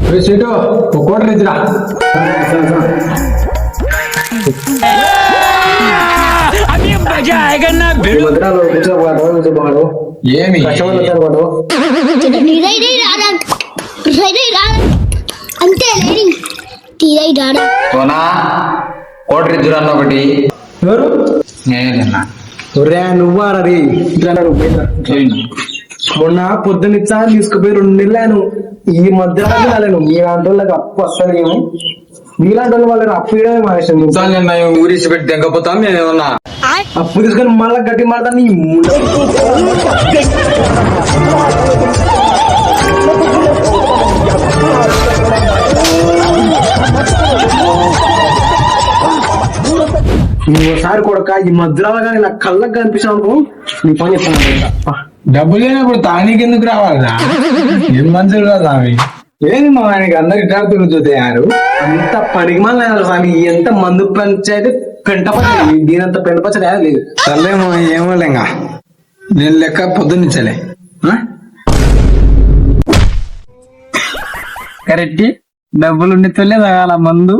Seat ఒక quarter ఇచ్చిరా. ఏమి అంతే తీరై రాడా సోనా కోటర్ ఇచ్చురా అన్న ఒకటి. ఎవరు నేనేనా నువ్వు ఆడది మొన్న పొద్దునిచ్చా తీసుకుపోయి 2 నెలలు ఈ మధ్య రాలేను. మీలాంటి వాళ్ళకి అప్పు వస్తుంది ఏమో, మీలాంటి వాళ్ళు వాళ్ళకి అప్పు ఇవ్వడమే మానేసాను. ఊరిసి పెట్టి తెగపోతాం మేమేమన్నా. అప్పు తీసుకొని మళ్ళా గట్టి మాడతా నీ నువ్వు ఒకసారి కొడక ఈ మధ్యలో కానీ నా కళ్ళకు కనిపించావు అనుకో నీ పని చెప్తాను. డబ్బులు లేనప్పుడు తానికి ఎందుకు రావాలా? ఏం మంచిది కదా అవి. ఏంది మా ఆయనకి అందరికి ఇట్లా తిరుగుతారు. అంత పనికిమాల స్వామి, ఎంత మందు పంచాయతీ పెంట పచ్చడి, దీనంత పెంట పచ్చడి లేదు. సర్లేమో ఏమో లేంగా, నేను లెక్క పొద్దున్నిచ్చలే. కరెక్ట్, డబ్బులుండి తొలే తాగాల మందు.